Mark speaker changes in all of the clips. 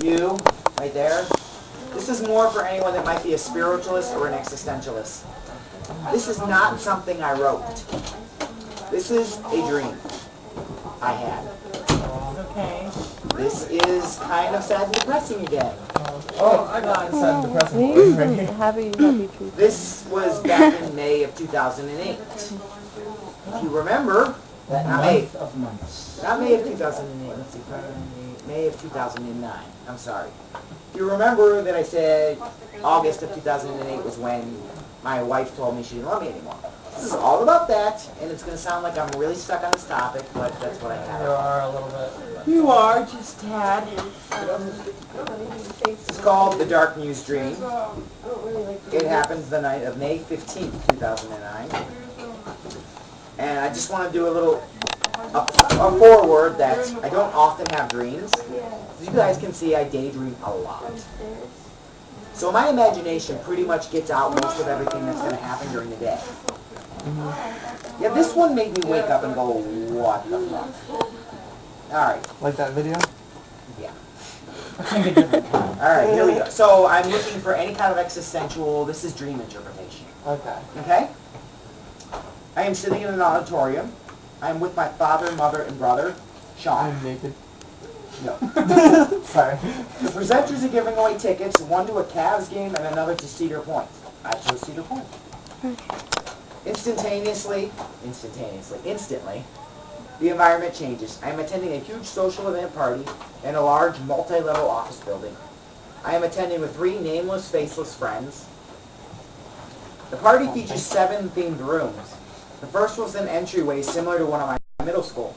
Speaker 1: You, right there. This is more for anyone that might be a spiritualist or an existentialist. This is not something I wrote. This is a dream I had.
Speaker 2: Okay.
Speaker 1: This is kind of sad and depressing again.
Speaker 3: Oh, I got the sad and depressing one.
Speaker 4: Happy truth.
Speaker 1: This was back in May of 2008. If you remember, not May of months. Not May of 2008. Let's see, May of 2009. I'm sorry. If you remember that I said August of 2008 was when my wife told me she didn't love me anymore. This is all about that, and it's going to sound like I'm really stuck on this topic, but that's what I have.
Speaker 3: You are a little bit.
Speaker 2: You are just tad.
Speaker 1: It's called The Dark Muse Dream. It happens the night of May 15th, 2009. And I just want to do a foreword that I don't often have dreams. As you guys can see, I daydream a lot. So my imagination pretty much gets out most of everything that's going to happen during the day. Yeah, this one made me wake up and go, what the fuck? Alright.
Speaker 3: Like that video?
Speaker 1: Yeah. Alright, here we go. So I'm looking for any kind of existential, this is dream interpretation.
Speaker 3: Okay.
Speaker 1: Okay? I am sitting in an auditorium. I am with my father, mother, and brother, Sean.
Speaker 3: I'm naked.
Speaker 1: No.
Speaker 3: Sorry.
Speaker 1: The presenters are giving away tickets, one to a Cavs game and another to Cedar Point. I chose Cedar Point. Instantly, the environment changes. I am attending a huge social event party in a large multi-level office building. I am attending with 3 nameless, faceless friends. The party features 7 themed rooms. The first was an entryway similar to one of my middle school.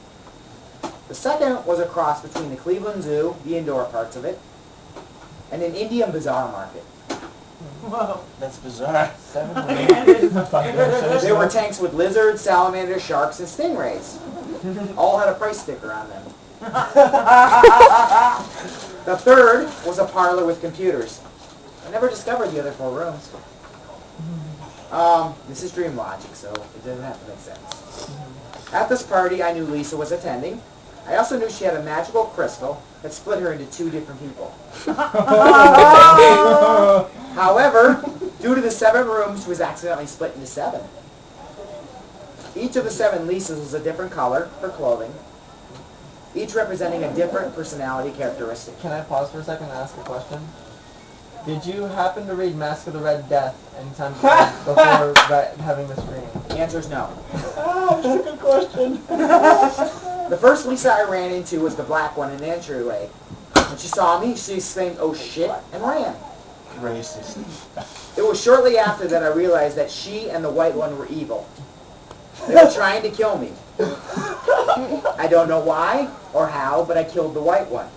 Speaker 1: The second was a cross between the Cleveland Zoo, the indoor parts of it, and an Indian bazaar market.
Speaker 2: Whoa.
Speaker 5: That's bizarre.
Speaker 1: There were tanks with lizards, salamanders, sharks, and stingrays. All had a price sticker on them. The third was a parlor with computers. I never discovered the other 4 rooms. This is dream logic, so it doesn't have to make sense. At this party, I knew Lisa was attending. I also knew she had a magical crystal that split her into 2 different people. However, due to the 7 rooms, she was accidentally split into 7. Each of the 7 Lisas was a different color for clothing, each representing a different personality characteristic.
Speaker 3: Can I pause for a second and ask a question? Did you happen to read Mask of the Red Death anytime before having this dream?
Speaker 1: The answer is no.
Speaker 3: Oh, that's a good question.
Speaker 1: The first Lisa I ran into was the black one in the entryway. When she saw me, she exclaimed, "Oh shit," and ran.
Speaker 5: Racist.
Speaker 1: It was shortly after that I realized that she and the white one were evil. They were trying to kill me. I don't know why or how, but I killed the white one.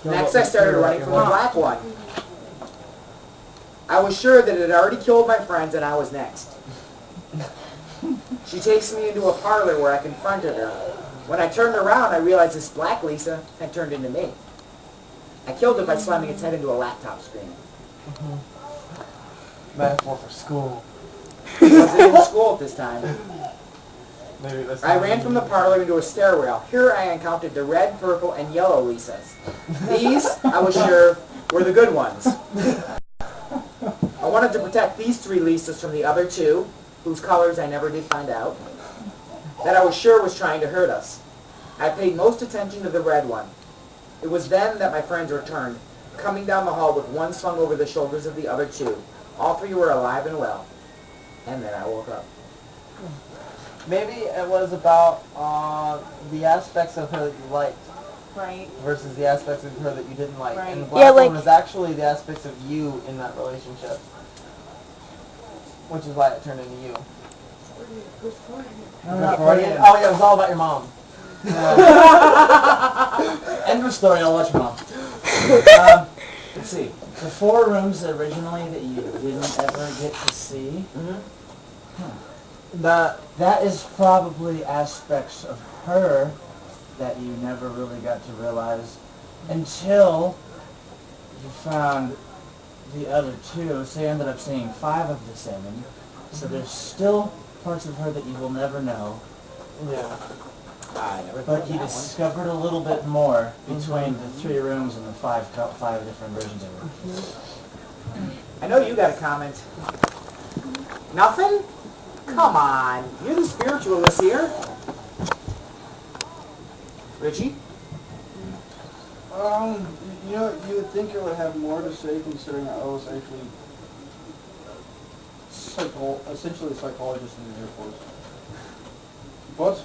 Speaker 1: Next, I started running from the black one. I was sure that it had already killed my friends and I was next. She takes me into a parlor where I confronted her. When I turned around, I realized this black Lisa had turned into me. I killed it by slamming its head into a laptop screen.
Speaker 3: Metaphor for school.
Speaker 1: I wasn't in school at this time.
Speaker 3: Maybe that's
Speaker 1: I ran from the parlor into a stairwell. Here I encountered the red, purple, and yellow Lisas. These, I was sure, were the good ones. I wanted to protect these 3 Lisas from the other 2, whose colors I never did find out, that I was sure was trying to hurt us. I paid most attention to the red one. It was then that my friends returned, coming down the hall with one slung over the shoulders of the other 2. All 3 were alive and well. And then I woke up.
Speaker 3: Maybe it was about the aspects of her that you liked.
Speaker 2: Right.
Speaker 3: Versus the aspects of her that you didn't like.
Speaker 2: Right.
Speaker 3: And the black
Speaker 4: Yeah, like-
Speaker 3: one was actually the aspects of you in that relationship. Which is why it turned into you.
Speaker 5: Freudian.
Speaker 3: Oh yeah, it was all about your mom.
Speaker 5: End of story, I'll let you know. Let's see. The 4 rooms originally that you didn't ever get to see, that is probably aspects of her that you never really got to realize until you found the other 2. So you ended up seeing 5 of the 7. So there's still parts of her that you will never know.
Speaker 3: Yeah.
Speaker 1: I never thought
Speaker 5: But
Speaker 1: of
Speaker 5: he
Speaker 1: that one.
Speaker 5: discovered a little bit more between the 3 rooms and the five different versions of her.
Speaker 1: I know you got a comment. Nothing? Come on. You're the spiritualist here. Richie?
Speaker 4: You know, you would think I would have more to say considering I was actually essentially a psychologist in the Air Force. But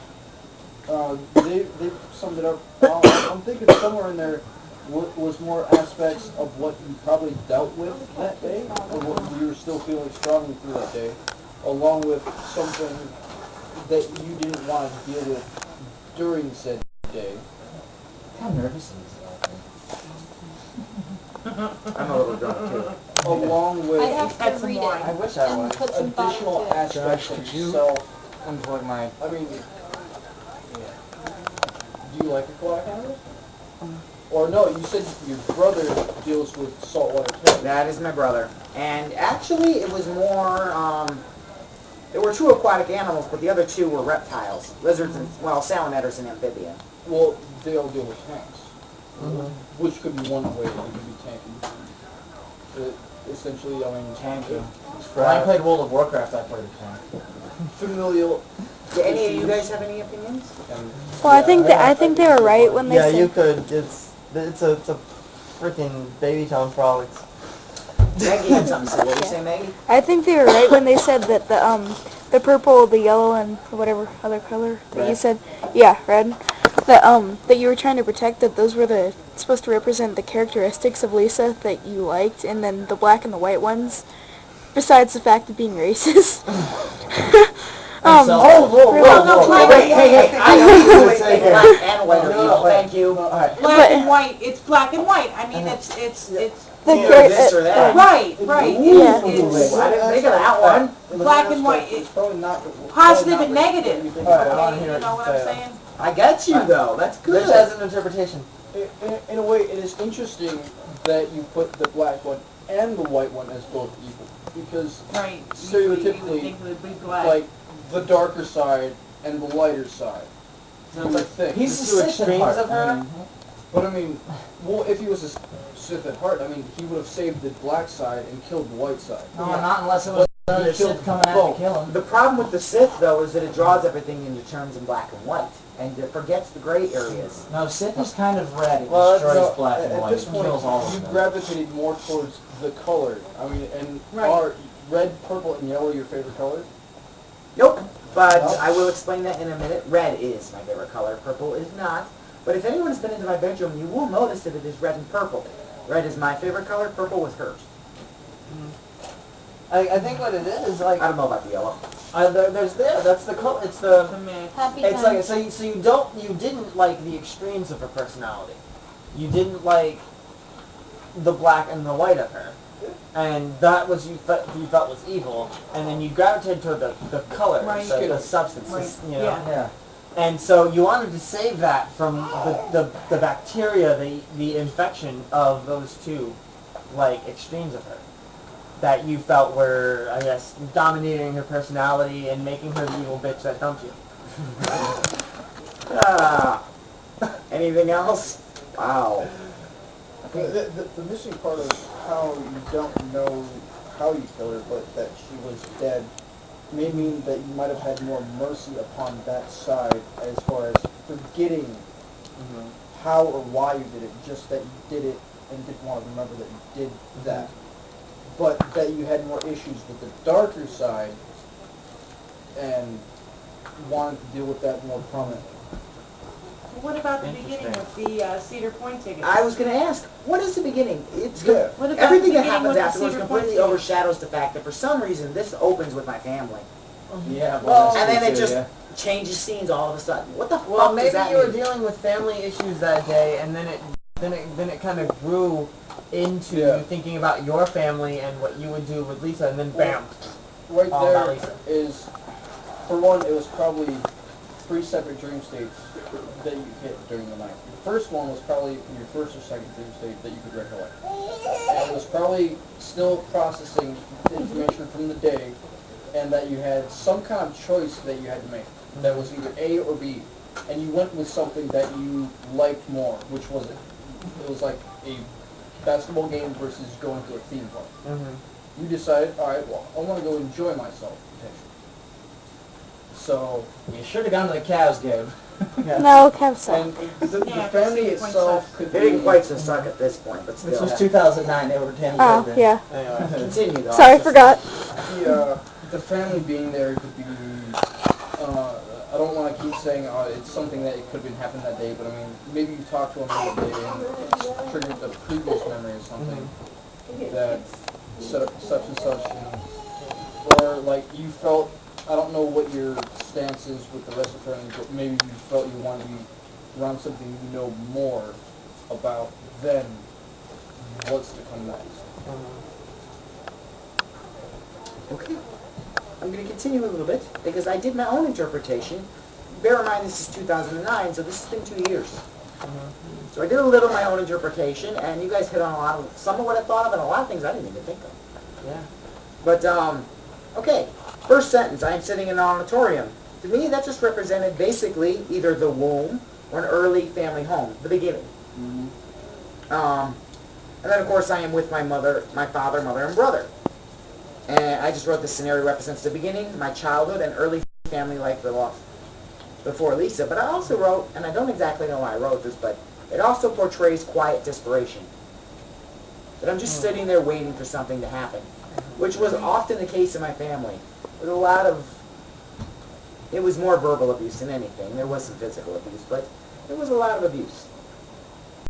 Speaker 4: they summed it up. I'm thinking somewhere in there was more aspects of what you probably dealt with that day, or what you were still feeling strongly through that day, along with something that you didn't want to deal with during said day.
Speaker 5: How nervous is
Speaker 1: I'm a little drunk too.
Speaker 4: Along with
Speaker 6: I'd have
Speaker 2: Had
Speaker 6: to
Speaker 2: some
Speaker 6: read
Speaker 2: wine.
Speaker 3: I
Speaker 6: it
Speaker 3: wish I
Speaker 6: and
Speaker 3: was.
Speaker 6: put some thought
Speaker 4: additional
Speaker 6: into it.
Speaker 4: aspects of yourself.
Speaker 1: Unplug my...
Speaker 4: I mean, do you like a clock hammer? Or no, you said your brother deals with saltwater tanks.
Speaker 1: That is my brother. And actually, it was more, there were 2 aquatic animals, but the other 2 were reptiles. Lizards and, well, salamanders and amphibian.
Speaker 4: Well, they all deal with tanks.
Speaker 3: Mm-hmm.
Speaker 4: Which could be one way that you can be tanky. Essentially, I mean...
Speaker 5: tanky. When I played World of Warcraft, I played a tank.
Speaker 4: Familial...
Speaker 1: Do any of you guys have any opinions?
Speaker 7: Well, I think they were right when they
Speaker 3: Yeah,
Speaker 7: said.
Speaker 3: you could. It's a freaking baby town frolics.
Speaker 1: Maggie had something to say. What were you saying, Maggie?
Speaker 7: I think they were right when they said that the purple, the yellow, and whatever other color that you
Speaker 1: Red.
Speaker 7: said, yeah, red, that you were trying to protect, that those were supposed to represent the characteristics of Lisa that you liked, and then the black and the white ones, besides the fact of being racist.
Speaker 1: Wait, hey, I usually think black and white are evil. Thank you.
Speaker 2: Black and white. It's black and white. I mean, it's
Speaker 1: Either this or that.
Speaker 2: right.
Speaker 7: Yeah.
Speaker 2: It's
Speaker 1: I didn't think of that one.
Speaker 2: black and white.
Speaker 4: It's probably not...
Speaker 2: Positive and negative.
Speaker 4: You
Speaker 3: Alright, I
Speaker 2: Okay,
Speaker 3: wanna hear
Speaker 2: you know
Speaker 3: what
Speaker 2: what
Speaker 3: you
Speaker 2: I'm
Speaker 3: say.
Speaker 2: saying?
Speaker 1: I get you, though. That's good.
Speaker 3: This has an interpretation.
Speaker 4: In a way, it is interesting that you put the black one and the white one as both evil. Because
Speaker 2: Right.
Speaker 4: stereotypically,
Speaker 2: You would think it would be black.
Speaker 4: like, the darker side and the lighter side.
Speaker 3: So
Speaker 4: You
Speaker 3: it's
Speaker 4: would
Speaker 3: like
Speaker 4: think.
Speaker 5: He's
Speaker 3: the
Speaker 5: the
Speaker 3: two
Speaker 5: Sith at
Speaker 3: extremes
Speaker 5: heart.
Speaker 3: of her.
Speaker 4: But I mean, well, if he was a Sith at heart, I mean, he would have saved the black side and killed the white side.
Speaker 5: No, not unless it was another
Speaker 4: He killed
Speaker 5: Sith coming out to
Speaker 4: both.
Speaker 5: kill him.
Speaker 1: The problem with the Sith, though, is that it draws everything into terms in black and white, and it forgets the gray areas.
Speaker 5: No, Sith is kind of red. It
Speaker 3: Well,
Speaker 5: destroys
Speaker 4: No,
Speaker 5: black and
Speaker 4: at
Speaker 5: white.
Speaker 4: this
Speaker 5: It
Speaker 4: point,
Speaker 5: kills all of
Speaker 4: you
Speaker 5: them.
Speaker 4: gravitated more towards the color. I mean, and
Speaker 2: Right.
Speaker 4: are red, purple, and yellow your favorite colors?
Speaker 1: Nope, but
Speaker 4: No?
Speaker 1: I will explain that in a minute. Red is my favorite color. Purple is not. But if anyone's been into my bedroom, you will notice that it is red and purple. Red is my favorite color. Purple was hers.
Speaker 3: I think what it is like
Speaker 1: I don't know about the yellow.
Speaker 3: that's the color. It's the
Speaker 2: The mix.
Speaker 6: Happy
Speaker 3: it's like
Speaker 6: times.
Speaker 3: so you didn't like the extremes of her personality. You didn't like the black and the white of her, and that was you felt was evil, and then you gravitated toward the color,
Speaker 2: Right.
Speaker 3: the substance,
Speaker 2: Right.
Speaker 3: you know.
Speaker 2: Yeah.
Speaker 5: Yeah.
Speaker 3: And so you wanted to save that from the bacteria, the infection of those two, like, extremes of her, that you felt were, I guess, dominating her personality and making her the evil bitch that dumped you.
Speaker 1: Anything else? Wow.
Speaker 4: The missing part of how you don't know how you killed her, but that she was dead, may mean that you might have had more mercy upon that side as far as forgetting how or why you did it, just that you did it and didn't want to remember that you did that. But that you had more issues with the darker side and wanted to deal with that more prominently.
Speaker 2: What about the beginning with the Cedar Point tickets?
Speaker 1: I was going to ask, what is the beginning? It's
Speaker 4: Yeah.
Speaker 2: What about
Speaker 1: everything
Speaker 2: the
Speaker 1: that
Speaker 2: beginning
Speaker 1: happens
Speaker 2: with the
Speaker 1: afterwards
Speaker 2: Cedar
Speaker 1: completely
Speaker 2: Point
Speaker 1: overshadows the fact that for some reason this opens with my family.
Speaker 5: Yeah,
Speaker 3: Well,
Speaker 1: And then it
Speaker 5: too,
Speaker 1: just
Speaker 5: yeah.
Speaker 1: changes scenes all of a sudden. What the
Speaker 3: Well,
Speaker 1: fuck
Speaker 3: maybe
Speaker 1: does that
Speaker 3: you were
Speaker 1: mean?
Speaker 3: dealing with family issues that day, and then it kind of grew into
Speaker 4: Yeah.
Speaker 3: you thinking about your family and what you would do with Lisa, and then bam,
Speaker 4: Right
Speaker 3: all about
Speaker 4: there
Speaker 3: Lisa.
Speaker 4: is, for one, it was probably 3 separate dream states that you hit during the night. The first one was probably your first or second dream state that you could recollect. And it was probably still processing the information from the day, and that you had some kind of choice that you had to make. That was either A or B. and you went with something that you liked more, which was it? It was like a basketball game versus going to a theme park.
Speaker 3: Mm-hmm.
Speaker 4: You decided, all right, well, I want to go enjoy myself, potentially. So,
Speaker 5: You should have gone to the Cavs game.
Speaker 7: No, Kev sucked.
Speaker 4: and the
Speaker 2: Yeah,
Speaker 4: family
Speaker 2: 6 points
Speaker 4: itself
Speaker 2: sucks.
Speaker 4: could
Speaker 1: They didn't
Speaker 4: be,
Speaker 1: quite so suck at this point, but
Speaker 5: This
Speaker 1: still.
Speaker 5: was 2009. They were 10
Speaker 7: Oh,
Speaker 5: then.
Speaker 7: yeah.
Speaker 3: Anyway.
Speaker 1: Continue though.
Speaker 7: Sorry, forgot.
Speaker 4: the family being there could be, I don't want to keep saying it's something that it could have been happened that day, but I mean, maybe you talked to them that day and it's triggered a previous memory or something that set up such and such, and, or like you felt, I don't know what your stance is with the rest of the family, but maybe you felt you wanted to be around something you know more about than what's to come next.
Speaker 1: Okay. I'm going to continue a little bit because I did my own interpretation. Bear in mind this is 2009, so this has been 2 years. So I did a little of my own interpretation, and you guys hit on a lot of, some of what I thought of, and a lot of things I didn't even think of.
Speaker 3: Yeah.
Speaker 1: But, okay. First sentence, I am sitting in an auditorium. To me, that just represented basically either the womb or an early family home, the beginning. And then, of course, I am with my mother, my father, mother, and brother. And I just wrote this scenario represents the beginning, my childhood, and early family life before Lisa. But I also wrote, and I don't exactly know why I wrote this, but it also portrays quiet desperation. That I'm just sitting there waiting for something to happen, which was often the case in my family. There was a lot of, it was more verbal abuse than anything. There was some physical abuse, but there was a lot of abuse.